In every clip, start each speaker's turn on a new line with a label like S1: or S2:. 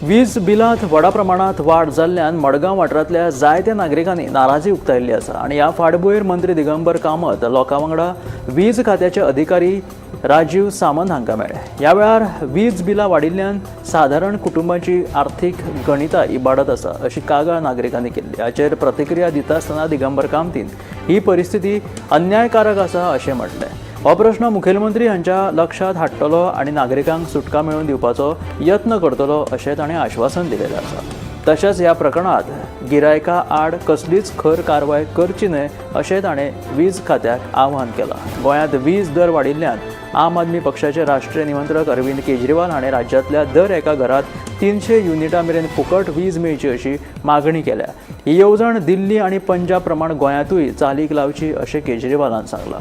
S1: वीज बिलांत व्हडा प्रमाणात वाड जाल्ल्यान मडगांव वाठारांतल्या जायत्या नागरिकांनी नाराजी उक्तायल्ली आसा आनी ह्या फाटभुंयेर मंत्री दिगंबर कामत लोकां वांगडा वीज खात्याचे अधिकारी राजीव सामंत हांकां मेळ्ळे। ह्या वेळार वीज बिलां वाडिल्ल्यान सादारण कुटुंबाची आर्थीक गणितां इबाडत आसा अशी कागाळ नागरिकांनी केल्ली। हाचेर प्रतिक्रिया दिता आसतना दिगंबर कामतीन ही परिस्थिती अन्यायकारक आसा अशें म्हटलें। हो प्रश्न मुखेलमंत्री हांच्या लक्षांत हाडटलो आनी नागरिकांक सुटका मेळोवन दिवपाचो यत्न करतलो अशें ताणें आश्वासन दिलेलें आसा। तशेंच ह्या प्रकरणांत गिरायका आड कसलीच खर कारवाय करची न्हय अशें ताणें वीज खात्याक आवाहन केलां। गोंयांत वीज दर वाडिल्ल्यान आम आदमी पक्षाचे राष्ट्रीय निमंत्रक अरविंद केजरीवाल हाणें राज्यांतल्या दर एका घरात 300 युनिटां मेरेन फुकट वीज मेळची अशी मागणी केल्या। ही येवजण दिल्ली आनी पंजाब प्रमाण गोंयांतूय चालीक लावची अशें केजरीवालान सांगलां।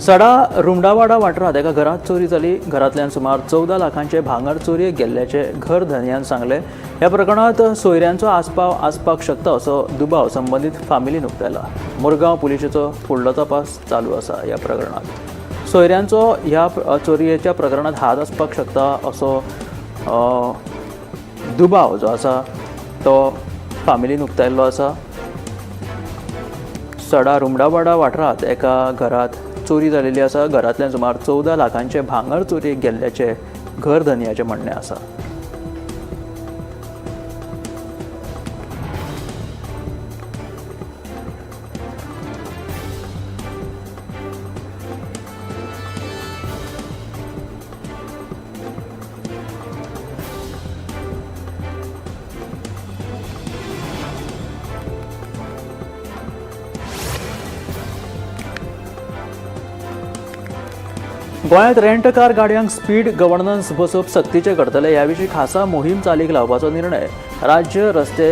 S1: सडा रुमडावाडा वाठारांत एका घरांत चोरी जाली। घरांतल्यान सुमार 14 लाखांचे भांगर चोरयेक गेल्ल्याचे घर धन्यान सांगले। ह्या प्रकरणांत सोयऱ्यांचो आस्पाव आसपाक शकता असो दुबाव संबंदीत फामिलीन उक्तायला। मुरगांव पुलिशेचो फुडलो तपास चालू आसा। ह्या प्रकरणांत सोयऱ्यांचो ह्या चोरयेच्या प्रकरणांत हात आसपाक शकता असो दुबाव जो आसा तो फामिलीन उक्तायल्लो आसा। सडा रुमडावाडा वाठारांत एका घरांत चोरी जाल्ली आसा। घरांतल्यान सुमार 14 लाखांचे भांगर चोरयेक गेल्ल्याचे घर धन्याचें म्हणणें आसा। गोंयांत रेंट कार गाडयांक स्पीड गव्हर्नन्स बसोवप सक्तीचे करतले ह्या विशीं खासा मोहीम चालीक लावपाचो निर्णय राज्य रस्ते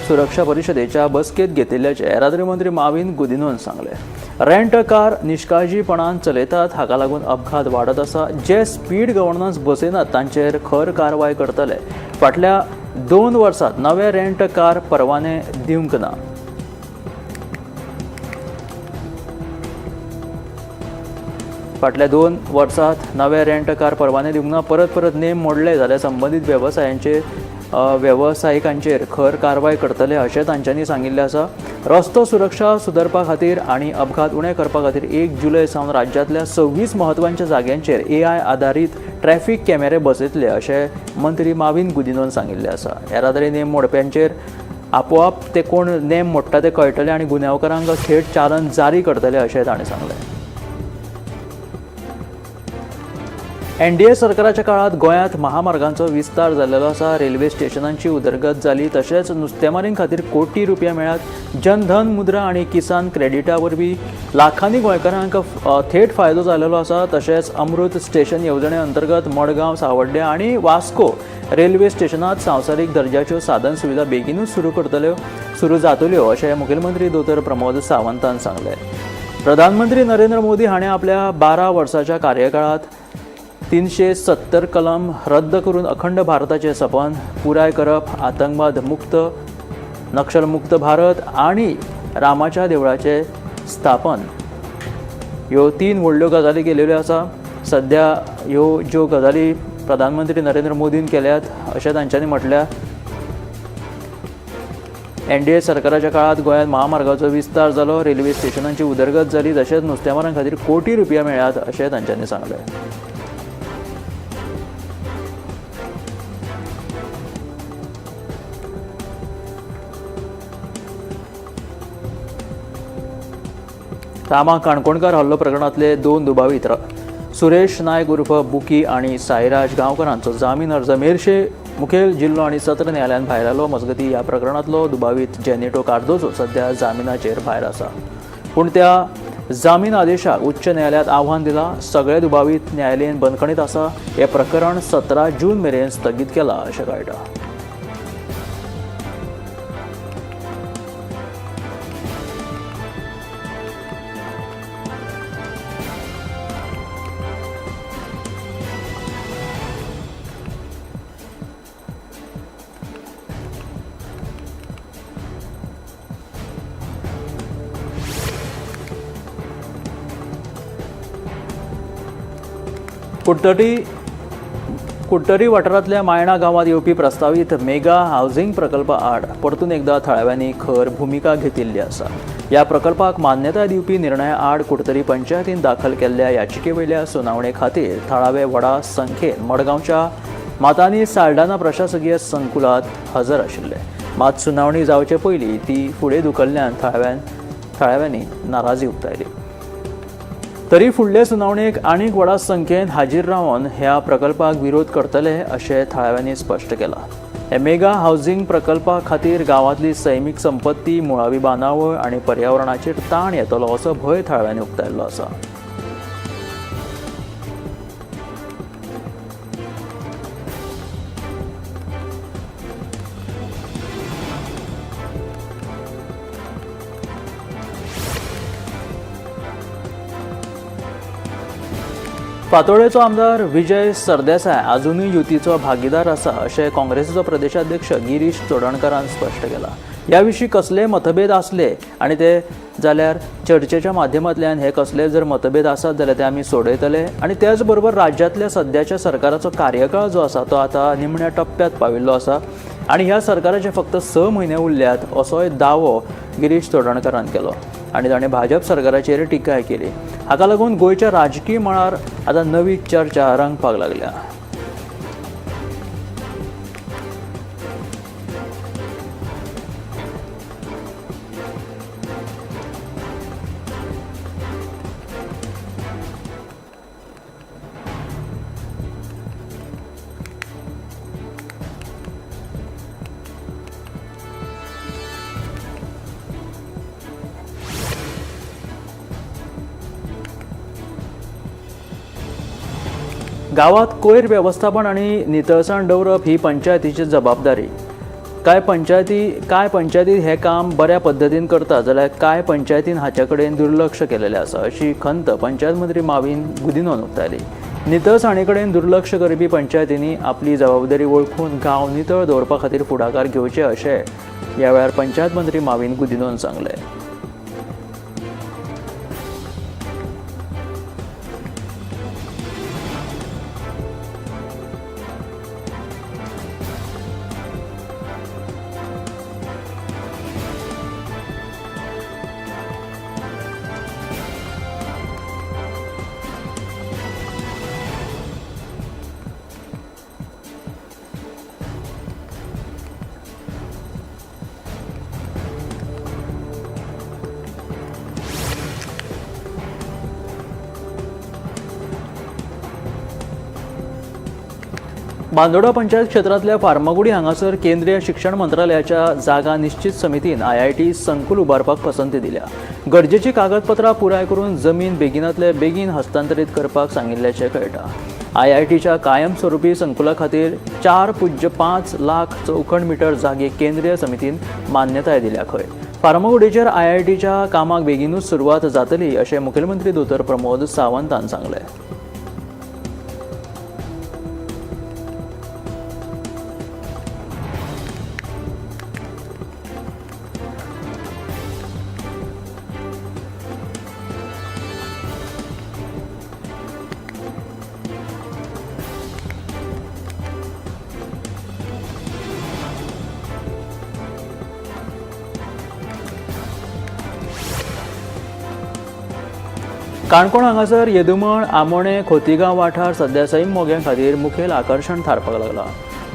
S1: सुरक्षा परिशदेच्या बसकेंत घेतिल्ल्याचे येरादारी मंत्री माविन गुदिन्होन सांगले। रेंट कार निश्काळजीपणान चलयतात हाका लागून अपघात वाडत आसा। जे स्पीड गव्हर्नन्स बसयनात तांचेर खर कारवाय करतले। फाटल्या 2 वर्सांत नवे रेंट कार परवाने दिवंक ना। फाटल्या 2 वर्सांत नवे रेंट कार परवाने दिवंक ना। परत नेम मोडले जाल्यार संबंदीत वेवसायिकांचेर खर कारवाय करतले अशें तांच्यांनी सांगिल्लें आसा। रस्तो सुरक्षा सुदारपा खातीर आनी अपघात उणे करपा खातीर 1 जुलय सावन राज्यांतल्या 26 म्हत्वाच्या जाग्यांचेर AI आधारीत ट्रॅफिक कॅमेरे बसयतले अशें मंत्री माविन गुदिन्होन सांगिल्लें आसा। येरादारी नेम मोडप्यांचेर आपोआप ते कोण नेम मोडटा ते कळटले आनी गुन्यांवकारांक थेट चालन जारी करतले अशें ताणें सांगलें। NDA सरकाराच्या काळात गोंयांत महामार्गांचो विस्तार जाल्लो आसा। रेल्वे स्टेशनांची उदरगत जाली। तशेंच नुस्तेमारीं खातीर कोटी रुपया मेळ्ळ्यात। जनधन मुद्रा आनी किसान क्रेडिटा वरवीं लाखांनी गोंयकारांक थेट फायदो जाल्लो आसा। तशेंच अमृत स्टेशन येवजणे अंतर्गत मडगांव, सांवड्ड्या आनी वास्को रेल्वे स्टेशनांत संवसारीक दर्जाच्यो साधन सुविधा बेगीनूच सुरू जातल्यो अशें मुखेलमंत्री दोतोर प्रमोद सावंतान सांगलें। प्रधानमंत्री नरेंद्र मोदी हाणें आपल्या 12 वर्साच्या कार्यकाळात 370 कलम रद्द करून अखंड भारताचे सपन पुराय करप, आतंकवाद मुक्त, नक्षल मुक्त भारत आनी रामाच्या देवळाचे स्थापन ह्यो 3 व्हडल्यो गजाली केलेल्यो आसा। सध्या ह्यो ज्यो गजाली प्रधानमंत्री नरेंद्र मोदीन केल्यात अशें तांच्यांनी म्हटल्या। NDA सरकाराच्या काळात गोंयांत महामार्गाचो विस्तार जालो। रेल्वे स्टेशनांची उदरगत जाली। तशेंच नुस्तेमारां खातीर कोटी रुपया मेळ्ळ्यात अशें तांच्यांनी सांगलें। रामा काणकोणकार हल्लो प्रकरणांतले 2 दुबावित सुरेश नायक उर्फ बुकी आनी साईराज गांवकारांचो जामीन अर्ज मेर्शे मुखेल जिल्लो आनी सत्र न्यायालयान भायर लायलो। मजगतीं ह्या प्रकरणांतलो दुबावित जेनेटो कार्दोजो सध्या जामिनाचेर भायर आसा, पूण त्या जामीन आदेशाक उच्च न्यायालयात आव्हान दिलां। सगळे दुबावित न्यायालयीन बंदखणीत आसा। हें प्रकरण 17 जून मेरेन स्थगीत केलां अशें कळटा। कुडतटी कुट्टरी वाठारांतल्या मायणा गांवांत येवपी प्रस्तावित मेगा हावसिंग प्रकल्पा आड परतून एकदा थळाव्यांनी खर भूमिका घेतिल्ली आसा. ह्या प्रकल्पाक मान्यताय दिवपी निर्णया आड कुट्टरी पंचायतीन दाखल केल्ल्या याचिकेवयल्या सुनावणे खातीर थळावे व्हडा संख्येन मडगांवच्या मातांनी साल्ढाणा प्रशासकीय संकुलांत हजर आशिल्ले. मात सुनावणी जावचे पयलीं ती फुडें धुकल्ल्यान थळाव्यांनी नाराजी उक्तायली. तरी फुडले सुनावणेक आनीक व्हडा संख्येन हाजीर रावन ह्या प्रकल्पाक विरोध करतले अशें थळाव्यांनी स्पश्ट केलां. हे मेगा हावसिंग प्रकल्पा खातीर गांवांतली सैमीक संपत्ती, मुळावी बांदावळ आनी पर्यावरणाचेर ताण येतलो असो भंय थळाव्यांनी उक्तायल्लो आसा. फातोडेचो आमदार विजय सरदेसाय अजूनय युतीचो भागीदार आसा अशें काँग्रेसीचो प्रदेशाध्यक्ष गिरीश चोडणकरान स्पश्ट केलां. ह्या विशीं कसले मतभेद आसले आनी ते जाल्यार चर्चेच्या माध्यमांतल्यान हे कसले जर मतभेद आसात जाल्यार ते आमी सोडयतले आनी त्याच बरोबर राज्यांतल्या सद्याच्या सरकाराचो कार्यकाळ जो आसा तो आतां निमण्या टप्प्यात पाविल्लो आसा आनी ह्या सरकाराचे फक्त 6 म्हयने उरल्यात असोय दावो गिरीश चोडणकरान केलो आनी ताणें भाजप सरकाराचेर टिकाय केली. हाका लागून गोंयच्या राजकीय मळार आतां नवी चर्चा रंगपाक लागल्या. गावात कोयर व्यवस्थापन आणि नितळसाण दवरप ही पंचायतीची जबाबदारी. काय पंचायती हे काम बऱ्या पद्धतीन करता जाल्यार काय पंचायतीन हाच्या कडेन दुर्लक्ष केलेलें आसा अशी खंत पंचायत मंत्री माविन गुदिन्होन उक्तायली. नितळसाणे कडेन दुर्लक्ष करपी पंचायतींनी आपली जबाबदारी वळखून गांव नितळ दवरपा खातीर फुडाकार घेवचे अशें ह्या वेळार पंचायत मंत्री माविन गुदिन्होन सांगले. बांदोडा पंचायत क्षेत्रांतल्या फार्मागुडी हांगासर केंद्रीय शिक्षण मंत्रालयाच्या जागा निश्चित समितीन IIT संकुल उबारपाक पसंती दिल्या. गरजेची कागदपत्रां पुराय करून जमीन बेगिनांतले बेगीन हस्तांतरीत करपाक सांगिल्ल्याचें कळटा. IITच्या कायमस्वरुपी संकुला खातीर 4.5 लाख चौखण मीटर जागेक केंद्रीय समितीन मान्यताय दिल्या. खंय फार्मागुडीचेर IITच्या कामाक बेगीनूच सुरवात जातली अशें मुखेलमंत्री दोतोर प्रमोद सावंतान सांगलें. काणकोण हांगासर येदुमण, आमोणे, खोतीगांव वाठार सध्या सैम मोग्यां खातीर मुखेल आकर्शण थारपाक लागला.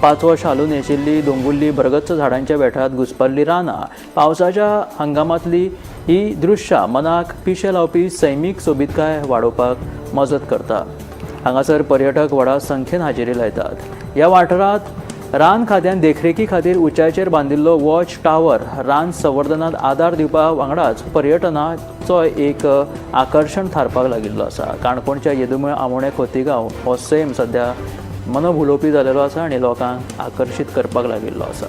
S1: 5 शालू नेशिल्ली, दोंगुल्ली, बरगच्च झाडांच्या बेठांत घुस्पल्ली रानां, पावसाच्या हंगामांतली ही दृश्यां मनाक पिशे लावपी सैमीक सोबीतकाय वाडोवपाक मजत करता. हांगासर पर्यटक व्हडा संख्येन हाजेरी लायतात. ह्या वाठारांत रान खात्यान देखरेखी खातीर उंचायेचेर बांदिल्लो वॉच टावर रान संवर्धनात आदार दिवपा वांगडाच पर्यटनाचो एक आकर्शण थारपाक लागिल्लो आसा. काणकोणच्या येदुमळ, आमोणे, खोतीगांव हो सैम सध्या मनभुलोवपी जालेलो आसा आनी लोकांक आकर्शीत करपाक लागिल्लो आसा.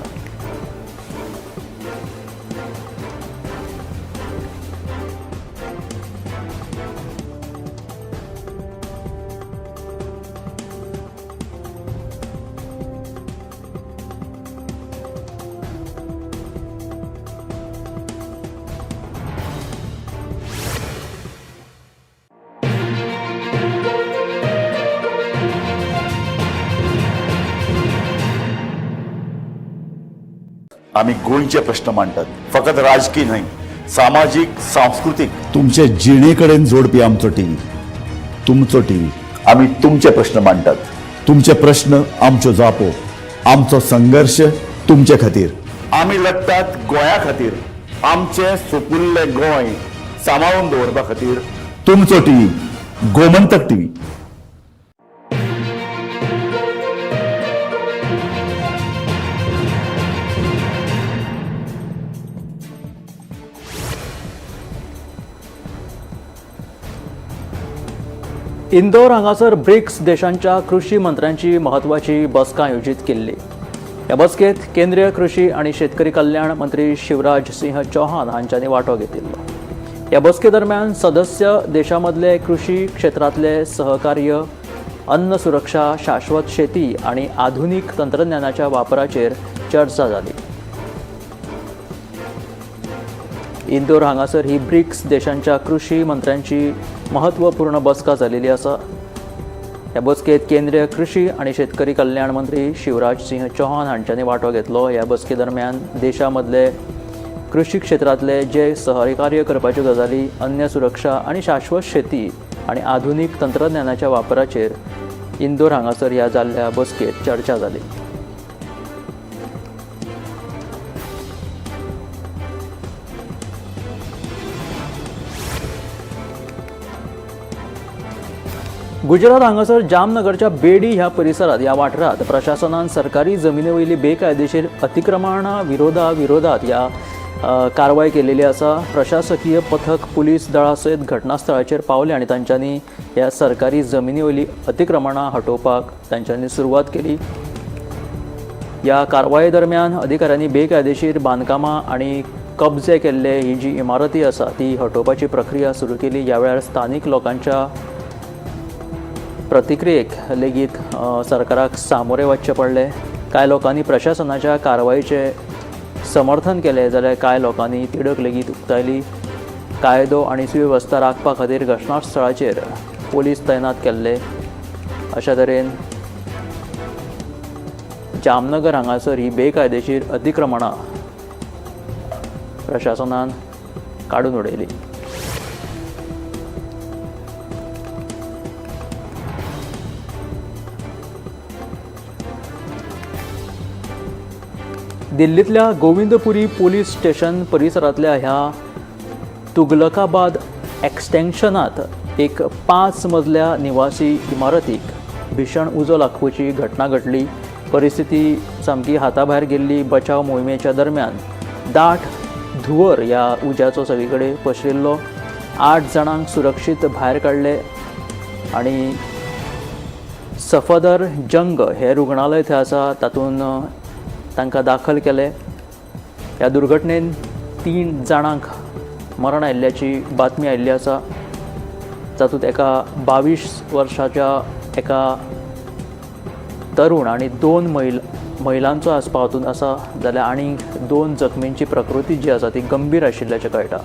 S2: आम्ही गोंयचे प्रश्न मांडटात, फकत राजकीय न्हय, सामाजीक सांस्कृतिक. तुमचे जिणेकडेन जोडपी आमचो टीव्ही, तुमचो टीव्ही. आम्ही तुमचे प्रश्न मांडटात, तुमचे प्रश्न आमच्यो जापो, आमचो संघर्ष तुमचे खातीर. आम्ही लढटात गोंया खातीर, आमचे सोपुल्ले गोंय सांबाळून दवरपा खातीर. तुमचो टीव्ही, गोमंतक टीव्ही.
S1: इंदोर हांगासर ब्रिक्स देशांच्या कृषी मंत्र्यांची महत्वाची बसका आयोजित केल्ली. ह्या बसकेत केंद्रीय कृषी आणि शेतकरी कल्याण मंत्री शिवराज सिंह चौहान हांच्यांनी वांटो घेतिल्लो. ह्या बसके दरम्यान सदस्य देशांमधले कृषी क्षेत्रातले सहकार्य, अन्न सुरक्षा, शाश्वत शेती आणि आधुनिक तंत्रज्ञानाच्या वापराचेर चर्चा जाली. इंदोर हांगासर ही ब्रिक्स देशांच्या कृषी मंत्र्यांची महत्वपूर्ण बसका जालेली आसा. ह्या बसकेत केंद्रीय कृषी आणि शेतकरी कल्याण मंत्री शिवराज सिंह चौहान हांच्यांनी वांटो घेतलो. ह्या बसके दरम्यान देशांमधले कृषी क्षेत्रातले जे सहकार्य करपाच्यो गजाली, अन्न सुरक्षा आणि शाश्वत शेती आणि आधुनिक तंत्रज्ञानाच्या वापराचेर इंदोर हांगासर ह्या जाल्ल्या बसकेत चर्चा जाली. गुजरात हांगासर जामनगरच्या बेडी ह्या परिसरात ह्या वाठारात प्रशासनान सरकारी जमिनी वयली बेकायदेशीर अतिक्रमणा विरोधात ह्या कारवाय केलेली आसा. प्रशासकीय पथक पुलीस दळा सयत घटनास्थळाचेर पावले आणि तांच्यांनी ह्या सरकारी जमिनी वयली अतिक्रमणां हटोवपाक तांच्यांनी सुरवात केली. ह्या कारवाये दरम्यान अधिकाऱ्यांनी बेकायदेशीर बांदकामां आणि कब्जे केल्ले ही जी इमारती आसा ती हटोवपाची प्रक्रिया सुरू केली. ह्या वेळार स्थानिक लोकांच्या प्रतिक्रियेक लेगीत सरकाराक सामोरे वचचें पडले. कांय लोकांनी प्रशासनाच्या कारवायेचे समर्थन केले जाल्यार कांय लोकांनी तिडक लेगीत उक्तायली. कायदो आनी सुवेवस्था राखपा खातीर घटनास्थळाचेर पोलीस तैनात केल्ले. अशा तरेन जामनगर हांगासर ही बेकायदेशीर अतिक्रमणां प्रशासनान काडून उडयली. दिल्लीतल्या गोविंदपुरी पोलीस स्टेशन परिसरातल्या ह्या तुगलकाबाद एक्सटेन्शनात एक 5 मजल्या निवासी इमारतीक भीषण उजो लागपाची घटना घडली. परिस्थिती सामकी हाताभायर गेल्ली. बचाव मोहिमेच्या दरम्यान दाट धुंवर ह्या उज्याचो सगळीकडे पसरिल्लो. 8 जाणांक सुरक्षीत भायर काडले आणि सफदर जंग हे रुग्णालय थंय आसा तातूंत तांकां दाखल केले. ह्या दुर्घटनेन 3 जाणांक मरण आयिल्ल्याची बातमी आयिल्ली आसा. तातूंत एका 22 वर्साच्या एका तरुण आणि 2 महिलांचो आस्पाव हातूंत आसा जाल्यार आनीक 2 जखमींची प्रकृती जी आसा ती गंभीर आशिल्ल्याचें कळटा.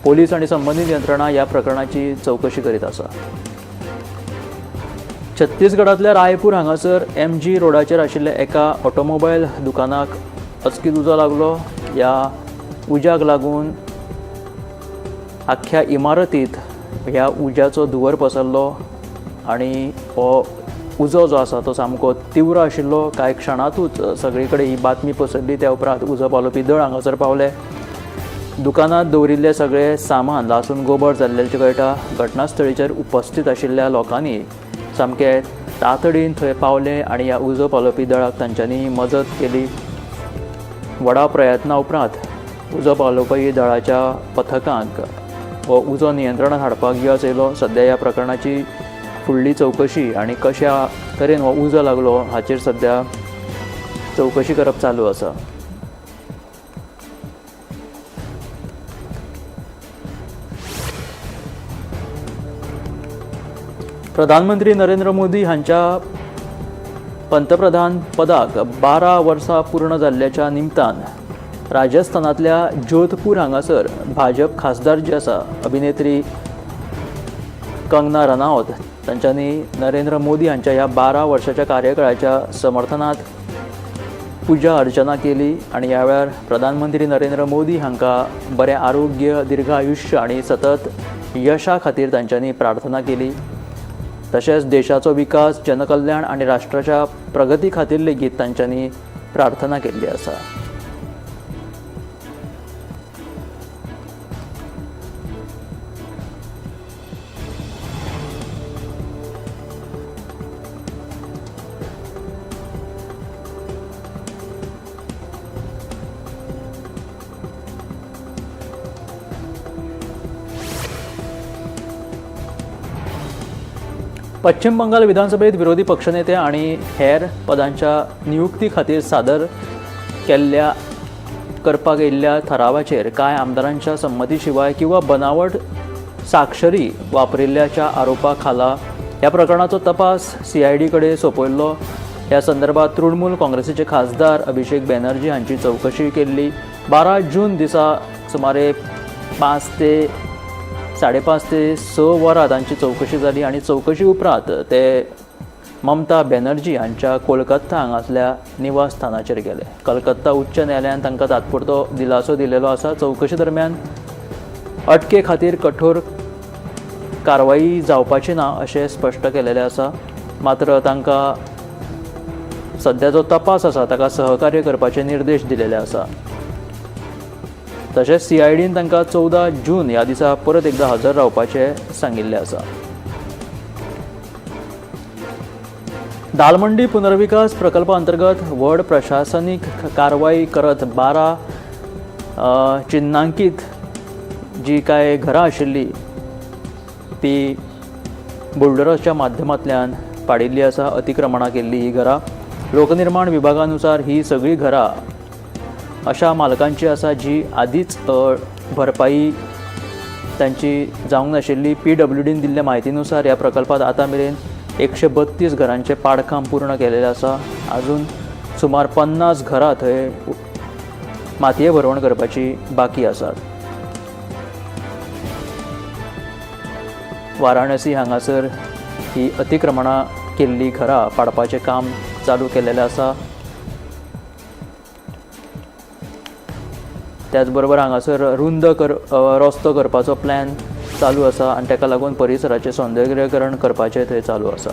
S1: पोलीस आनी संबंदीत यंत्रणा ह्या प्रकरणाची चवकशी करीत आसा. छत्तीसगडांतल्या रायपूर हांगासर MG रोडाचेर आशिल्ल्या एका ऑटोमोबायल दुकानाक अचकीत उजो लागलो. ह्या उज्याक लागून आख्ख्या इमारतींत ह्या उज्याचो धुंवर पसरलो आणि हो उजो जो आसा तो सामको तीव्र आशिल्लो. कांय क्षणांतूच सगळे कडेन ही बातमी पसरली. त्या उपरांत उजो पालोवपी दळ हांगासर पावले. दुकानांत दवरिल्ले सगळे सामान लासून गोबळ जाल्ल्याचें कळटा. घटनास्थळीचेर उपस्थित आशिल्ल्या लोकांनी सामके तातडीन थंय पावले आणि ह्या उजो पालोवपी दळाक तांच्यांनी मजत केली. व्हडा प्रयत्ना उपरांत उजो पालोवपी दळाच्या पथकांक हो उजो नियंत्रणांत हाडपाक यश येयलो. सद्या ह्या प्रकरणाची फुडली चवकशी आनी कशा तरेन हो उजो लागलो हाचेर सद्या चवकशी करप चालू आसा. प्रधानमंत्री नरेंद्र मोदी हांच्या पंतप्रधान पदाक 12 वर्सां पूर्ण जाल्ल्याच्या निमतान राजस्थानातल्या जोधपूर हांगासर भाजप खासदार जी आसा अभिनेत्री कंगना रनौत तांच्यांनी नरेंद्र मोदी हांच्या ह्या 12 वर्साच्या कार्यकाळाच्या समर्थनांत पुजा अर्चना केली आणि ह्या वेळार प्रधानमंत्री नरेंद्र मोदी हांकां बरें आरोग्य, दीर्घ आयुष्य आणि सतत यशा खातीर तांच्यांनी प्रार्थना केली. तशेंच देशाचो विकास, जनकल्याण आणि राष्ट्राच्या प्रगती खातीर लेगीत तांच्यांनी प्रार्थना केल्ली आसा. पश्चिम बंगाल विधानसभेत विरोधी पक्षनेते आणि हेर पदांच्या नियुक्ती खातीर सादर करपाक येयल्ल्या थारावाचेर कांय आमदारांच्या संमती शिवाय किंवा बनावट साक्षरी वापरिल्ल्याच्या आरोपा खाला ह्या प्रकरणाचो तपास CID कडेन सोपयल्लो. ह्या संदर्भात तृणमूल काँग्रेसीचे खासदार अभिषेक बॅनर्जी हांची चवकशी केल्ली. 12 जून दिसा सुमारे 5 ते 6.5 वरां तांची चवकशी जाली आणि चवकशी उपरांत ते ममता बॅनर्जी हांच्या कोलकाता हांगासल्या निवासस्थानाचेर गेले. कलकत्ता उच्च न्यायालयान तांकां तात्पुरतो दिलासो दिलेलो आसा. चवकशी दरम्यान अटके खातीर कठोर कारवाई जावपाची ना अशें स्पश्ट केलेलें आसा. मात्र तांकां सद्याचो तपास आसा ताका सहकार्य करपाचे निर्देश दिलेले आसा. तशेंच CIDन तांकां 14 जून ह्या दिसा परत एकदा हजर रावपाचें सांगिल्लें आसा. दालमंडी पुनर्विकास प्रकल्पा अंतर्गत व्हड प्रशासनीक कारवाई करत 12 चिन्हांकीत जी काय घरां आशिल्ली ती बुलडोजरच्या माध्यमांतल्यान पाडिल्ली आसा. अतिक्रमणां केल्ली ही घरां. लोकनिर्माण विभागानुसार ही सगळीं घरां अशा मालकांची आसा जी आदींच भरपाई तांची जावंक नाशिल्ली. PWDन दिल्ल्या म्हायतीनुसार ह्या प्रकल्पात आतां मेरेन 132 घरांचे पाडकाम पूर्ण केलेलें आसा. अजून सुमार 50 घरां थंय मातये भरवण करपाची बाकी आसात. वाराणसी हांगासर ही अतिक्रमणां केल्ली घरां पाडपाचें काम चालू केलेलें आसा. त्याच बरोबर हांगासर रुंद रस्तो करपाचो प्लॅन चालू आसा आनी ताका लागून परिसराचें सौंदर्यीकरण करपाचें थंय चालू आसा.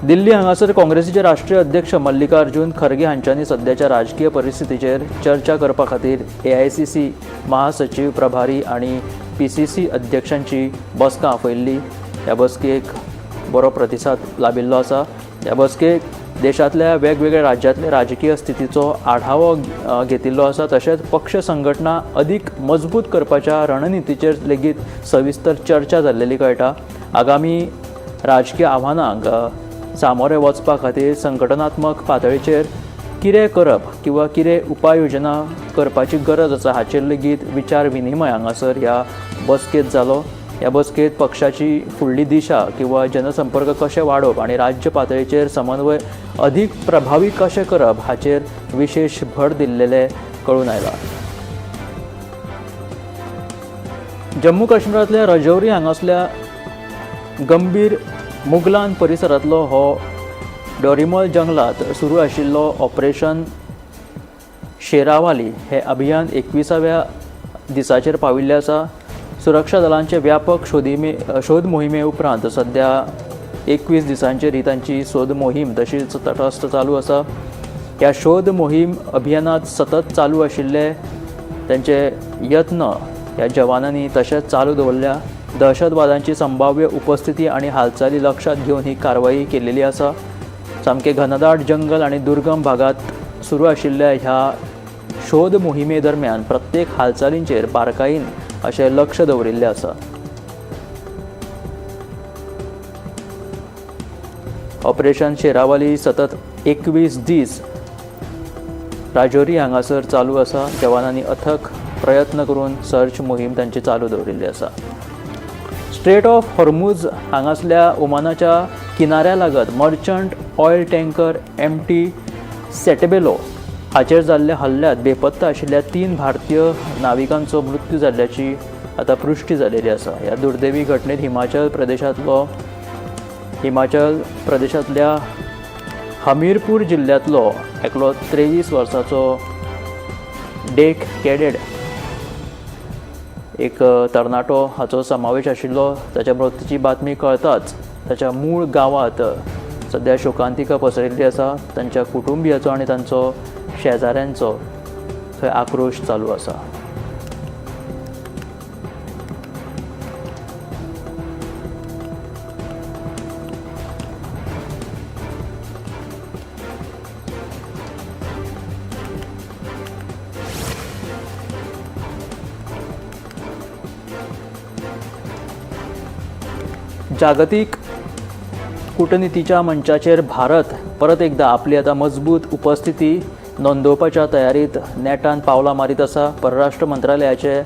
S1: दिल्ली हांगासर काँग्रेसीचे राष्ट्रीय अध्यक्ष मल्लिकार्जुन खरगे हांच्यांनी सद्याच्या राजकीय परिस्थितीचेर चर्चा करपा खातीर AICC महासचिव, प्रभारी आनी PCC अध्यक्षांची बसका आपयल्ली. ह्या बसकेक बरो प्रतिसाद लाबिल्लो आसा. ह्या बसकेक देशांतल्या वेगवेगळ्या राज्यांतल्या राजकीय स्थितीचो आढावो घेतिल्लो आसा. तशेंच पक्ष संघटना अदीक मजबूत करपाच्या रणनितीचेर लेगीत सविस्तर चर्चा जाल्लेली कळटा. आगामी राजकीय आव्हानांक सामोरे वचपा खातीर संघटनात्मक पातळीचेर कितें करप किंवा कितें उपाय योजना करपाची गरज आसा हाचेर लेगीत विचार विनिमय हांगासर ह्या बसकेंत जालो. ह्या बसकेंत पक्षाची फुडली दिशा किंवा जनसंपर्क कशें वाडप आनी राज्य पातळीचेर समन्वय अदीक प्रभावी कशें करप हाचेर विशेष भर दिल्लेले कळून आयला. जम्मू काश्मीरांतल्या रजौरी हांगासल्या गंभीर मुगलान परिसरांतलो हो डोरीमल जंगलात सुरू आशिल्लो ऑपरेशन शेरावाली हे अभियान 21व्या दिसाचेर पाविल्लें आसा. सुरक्षा दलांचे व्यापक शोध मोहिमे उपरांत सध्या 21 दिसांचेर ही तांची सोद मोहीम तशीच तटस्थ चालू आसा. ह्या शोध मोहीम अभियानात सतत चालू आशिल्ले तांचे यत्न ह्या जवानांनी तशेंच चालू दवरल्या. दहशतवादांची संभाव्य उपस्थिती आणि हालचाली लक्षात घेवन ही कारवाई केलेली आसा. सामके घनदाट जंगल आणि दुर्गम भागात सुरू आशिल्ल्या ह्या शोध मोहिमे दरम्यान प्रत्येक हालचालींचेर बारकायेन अशें लक्ष दवरिल्लें आसा. ऑपरेशन शेरावाली सतत 21 दीस राजौरी हांगासर चालू आसा. जवानांनी अथक प्रयत्न करून सर्च मोहीम तांची चालू दवरिल्ली आसा. स्ट्रेट ऑफ हॉर्मुझ हांगासल्या ओमानाच्या किनाऱ्या लागत मर्चंट ऑयल टँकर MT सेटेबेलो हाचेर जाल्ल्या हल्ल्यात बेपत्ता आशिल्ल्या 3 भारतीय नाविकांचो मृत्यू जाल्ल्याची आतां पुष्टी जालेली आसा. ह्या दुर्दैवी घटनेत हिमाचल प्रदेशांतलो हिमाचल प्रदेशांतल्या हमीरपूर जिल्ल्यांतलो एकलो 23 वर्साचो डेक कॅडेट एक तरणाटो हाचो समावेश आशिल्लो. ताच्या मृत्यूची बातमी कळताच ताच्या मूळ गांवांत सध्या शोकांतिका पसरिल्ली आसा. तांच्या कुटुंबियाचो आनी तांचो शेजाऱ्यांचो थंय आक्रोश चालू आसा. जागतिक कूटनीतीच्या मंचाचेर भारत परत एकदा आपली आता मजबूत उपस्थिती नोंदवपाच्या तयारीत नेटान पावलां मारीत आसा. परराष्ट्र मंत्रालयाचे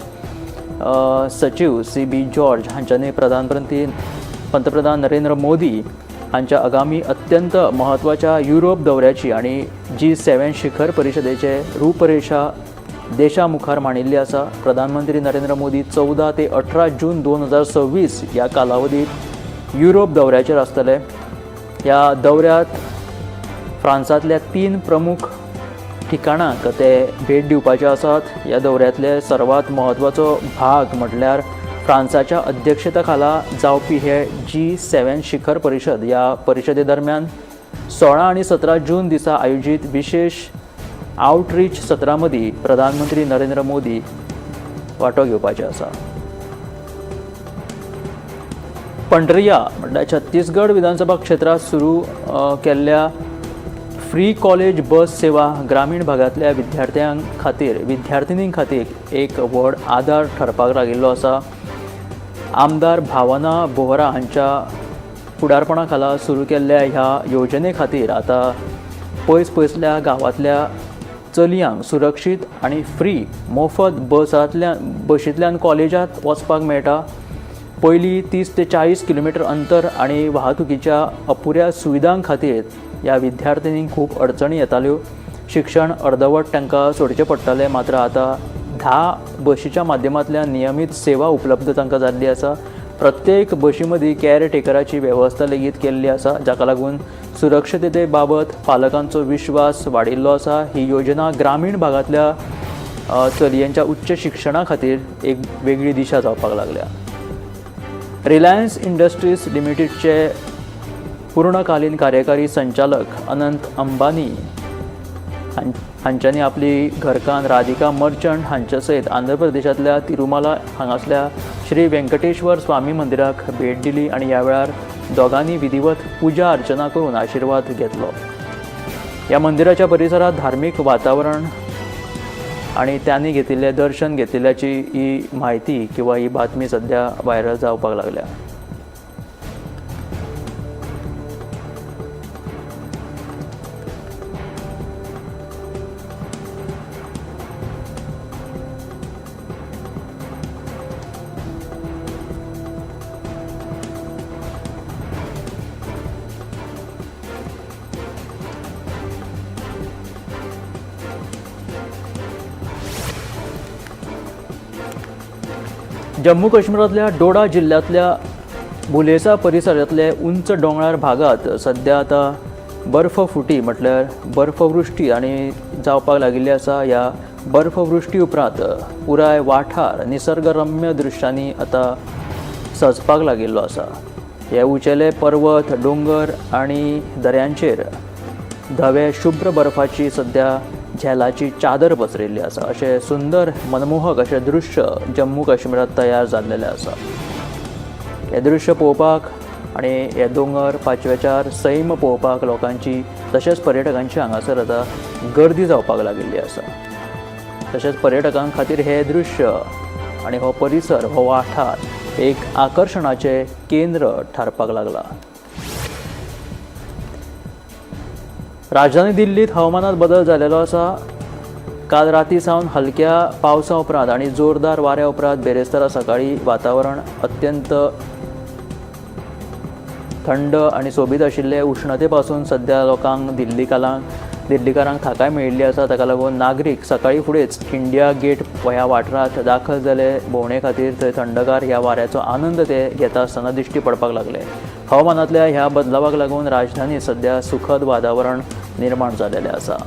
S1: सचिव CB जॉर्ज हांच्यांनी पंतप्रधान नरेंद्र मोदी हांच्या आगामी अत्यंत म्हत्वाच्या युरोप दौऱ्याची आनी G7 शिखर परिशदेचे रूपरेषा देशा मुखार मांडिल्ली आसा. प्रधानमंत्री नरेंद्र मोदी 14 ते 18 जून 2026 ह्या कालावधीत युरोप दौऱ्याचेर आसतले. ह्या दौऱ्यात फ्रांसांतल्या 3 प्रमुख ठिकाणांक ते भेट दिवपाचे आसात. ह्या दौऱ्यांतले सर्वात म्हत्वाचो भाग म्हटल्यार फ्रांसाच्या अध्यक्षतेखाला जावपी हे G7 शिखर परिशद. ह्या परिशदे दरम्यान 16 आनी 17 जून दिसा आयोजीत विशेष आउटरीच सत्रा मदीं प्रधानमंत्री नरेंद्र मोदी वांटो घेवपाचे आसा. पंढरिया म्हटल्यार छत्तीसगड विधानसभा क्षेत्रात सुरू केल्ल्या फ्री कॉलेज बस सेवा ग्रामीण भागांतल्या विद्यार्थिनीं खातीर एक व्हड आदार ठरपाक लागिल्लो आसा. आमदार भावना बोहरा हांच्या फुडारपणा खाला सुरू केल्ल्या ह्या योजने खातीर आतां पयसल्या गांवांतल्या चलयांक सुरक्षीत आनी फ्री मोफत बशींतल्यान कॉलेजांत वचपाक मेळटा. पयलीं 30 ते 40 किलोमीटर अंतर आनी वाहतुकीच्या अपुऱ्या सुविधां खातीर ह्या विद्यार्थिनींक खूब अडचणी येताल्यो. शिक्षण अर्दवट तांकां सोडचें पडटालें. मात्र आतां 10 बशीच्या माध्यमांतल्यान नियमीत सेवा उपलब्ध तांकां जाल्ली आसा. प्रत्येक बशी मदीं कॅरटेकराची वेवस्था लेगीत केल्ली आसा, जाका लागून सुरक्षितते बाबत पालकांचो विश्वास वाडिल्लो आसा. ही योजना ग्रामीण भागांतल्या चलयांच्या उच्च शिक्षणा खातीर एक वेगळी दिशा जावपाक लागल्या. रिलायन्स इंडस्ट्रीज लिमिटेडचे पूर्णकालीन कार्यकारी संचालक अनंत अंबानी हांच्यांनी आपली घरकान्न राधिका मर्चंट हांचे सयत आंध्र प्रदेशांतल्या तिरुमाला हांगासल्या श्री वेंकटेश्वर स्वामी मंदिराक भेट दिली आनी ह्या वेळार दोगांनी विधिवत पुजा अर्चना करून आशिर्वाद घेतलो. ह्या मंदिराच्या परिसरात धार्मीक वातावरण आनी त्यांनी घेतिल्लें दर्शन घेतिल्ल्याची ही म्हायती किंवा ही बातमी सध्या व्हायरल जावपाक लागल्या. जम्मू काश्मीरातल्या डोडा जिल्ह्यातल्या बुलेसा परिसरातले उंच डोंगराळ भागात सध्या आता बर्फफुटी म्हटल्यार बर्फवृष्टी आणि जावपाक लागिल्ली आसा. ह्या बर्फवृष्टी उपरांत पुराय वाठार निसर्गरम्य दृश्यांनी आता सजपाक लागिल्लो आसा. हे उंचेले पर्वत, डोंगर आणि दर्यांचेर धवे शुभ्र बर्फाची सध्या झेलाची चादर पसरिल्ली आसा. अशें सुंदर मनमोहक अशें दृश्य जम्मू काश्मीरात तयार जाल्लेलें आसा. हे दृश्य पळोवपाक आनी हे दोंगर पांचवेचार सैम पळोवपाक लोकांची तशेंच पर्यटकांची हांगासर आतां गर्दी जावपाक लागिल्ली आसा. तशेंच पर्यटकां खातीर हे दृश्य आनी हो परिसर, हो वाठार एक आकर्शणाचें केंद्र थारपाक लागला. राजधानी दिल्लीत हवामानात बदल जाल्लो आसा. काल राती सावन हलक्या पावसा उपरांत आनी जोरदार वाऱ्या उपरांत बेरेस्तारा सकाळी वातावरण अत्यंत थंड आनी सोबीत आशिल्ले. उश्णते पासून सध्या लोकांक दिल्लीकालांक दिल्लीकारांक थाकाय मेळिल्ली आसा, ताका लागून नागरीक सकाळी फुडेंच इंडिया गेट ह्या वाठारांत दाखल जाले भोंवडे खातीर. थंय थंडगार ह्या वाऱ्याचो आनंद ते घेता आसतना दिश्टी पडपाक लागले. हवामानांतल्या ह्या बदलावाक लागून राजधानीत सध्या सुखद वातावरण निर्माण जाल्लेलें आसा.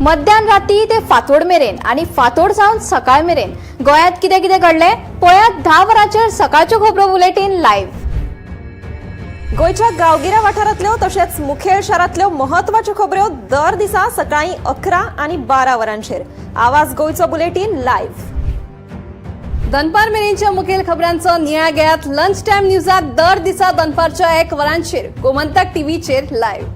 S3: मध्यान राती ते फातोड मेरेन आणि फातोड सावन सकाळ मेरेन गोंयांत कितें कितें घडलें पळयात 10 वरांचेर सकाळच्यो खबरो बुलेटिन लायव्ह.
S4: गोंयच्या गांवगिऱ्या वाठारांतल्यो तशेंच मुखेल शारांतल्यो महत्वाच्यो खबरो दर दिसा सकाळीं 11 आनी 12 वरांचेर. आवाज गोंयचो बुलेटिन लायव्ह.
S3: दनपार मेरेनच्या मुखेल खबरांचो नियाळ घेयात लंच टायम न्यूजाक दर दिसा दनपारच्या 1 वरांचेर गोमंतक टीव्हीचेर लायव्ह.